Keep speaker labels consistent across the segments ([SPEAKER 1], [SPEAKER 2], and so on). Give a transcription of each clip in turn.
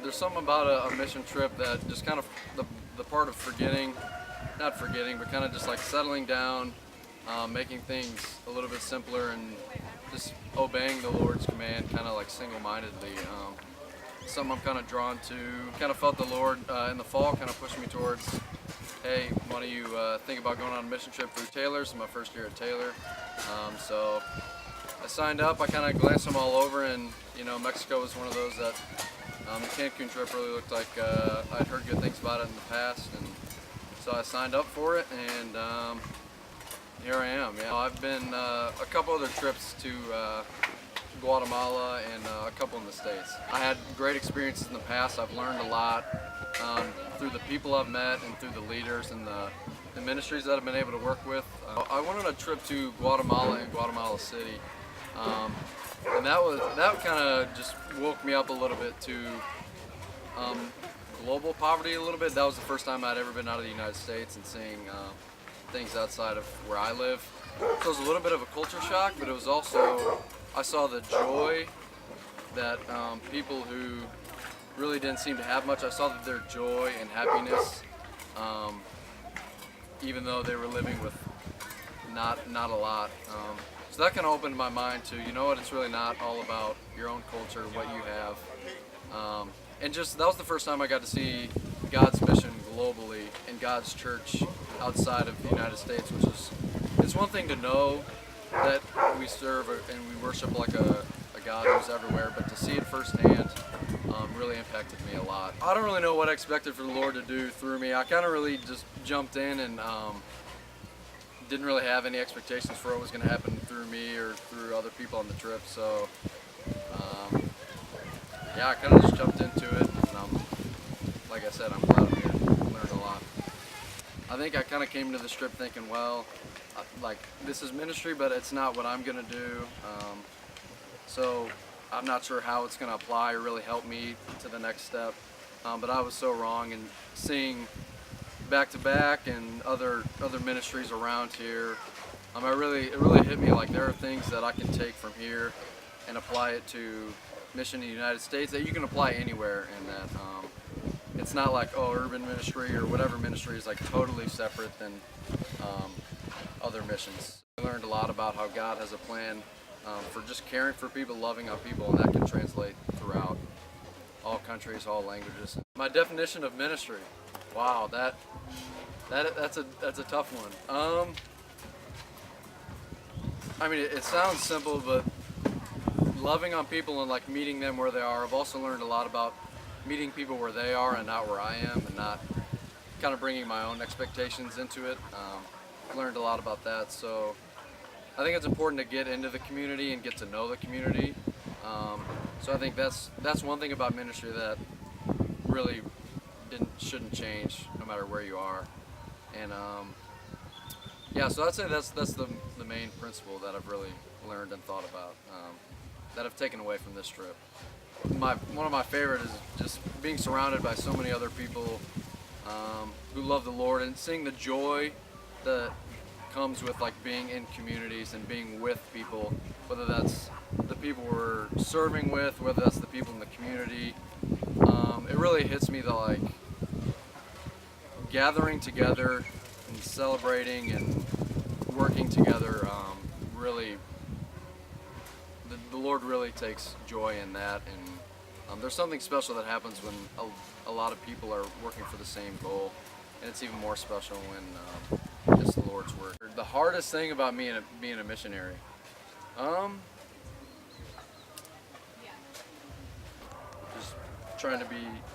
[SPEAKER 1] There's something about a mission trip that just kind of the part of forgetting, not forgetting, but kind of just like settling down, making things a little bit simpler and just obeying the Lord's command kind of like single-mindedly. Something I'm kind of drawn to. Kind of felt the Lord in the fall kind of push me towards, hey, why don't you think about going on a mission trip through Taylor's? My first year at Taylor. So I signed up. I kind of glanced them all over, and Mexico was one of those that the Cancun trip really looked like I'd heard good things about it in the past, and so I signed up for it, and here I am. Yeah, I've been a couple other trips to Guatemala and a couple in the States. I had great experiences in the past. I've learned a lot through the people I've met and through the leaders and the ministries that I've been able to work with. I went on a trip to Guatemala and Guatemala City. And that kind of just woke me up a little bit to global poverty a little bit. That was the first time I'd ever been out of the United States and seeing things outside of where I live. So it was a little bit of a culture shock, but it was also, I saw the joy that people who really didn't seem to have much, I saw that their joy and happiness, even though they were living with not a lot. So that kind of opened my mind to, it's really not all about your own culture, what you have. And just, that was the first time I got to see God's mission globally and God's church outside of the United States, which is, it's one thing to know that we serve and we worship like a God who's everywhere, but to see it firsthand really impacted me a lot. I don't really know what I expected for the Lord to do through me. I kind of really just jumped in and didn't really have any expectations for what was going to happen through me or through other people on the trip. So yeah, I kind of just jumped into it, and like I said, I'm glad I'm here. Learned a lot. I think I kind of came to this trip thinking, well, like, this is ministry, but it's not what I'm going to do. So I'm not sure how it's going to apply or really help me to the next step. But I was so wrong, and seeing back2back and other ministries around here, it really hit me like there are things that I can take from here and apply it to mission in the United States that you can apply anywhere, and that it's not like, oh, urban ministry or whatever ministry is like totally separate than other missions. I learned a lot about how God has a plan for just caring for people, loving on people, and that can translate throughout all countries, all languages. My definition of ministry, wow, that's a tough one. I mean, it sounds simple, but loving on people and like meeting them where they are. I've also learned a lot about meeting people where they are and not where I am, and not kind of bringing my own expectations into it. Learned a lot about that. So I think it's important to get into the community and get to know the community. So I think that's one thing about ministry that really shouldn't change no matter where you are. And yeah, so I'd say that's the main principle that I've really learned and thought about, that I've taken away from this trip. One of my favorite is just being surrounded by so many other people who love the Lord, and seeing the joy that comes with like being in communities and being with people, whether that's the people we're serving with, whether that's the people in the community. It really hits me that like gathering together and celebrating and working together, really, the Lord really takes joy in that, and there's something special that happens when a lot of people are working for the same goal, and it's even more special when it's the Lord's work. The hardest thing about being a missionary, just trying to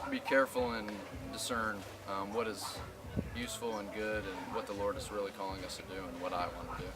[SPEAKER 1] be careful and discern what is useful and good, and what the Lord is really calling us to do, and what I want to do.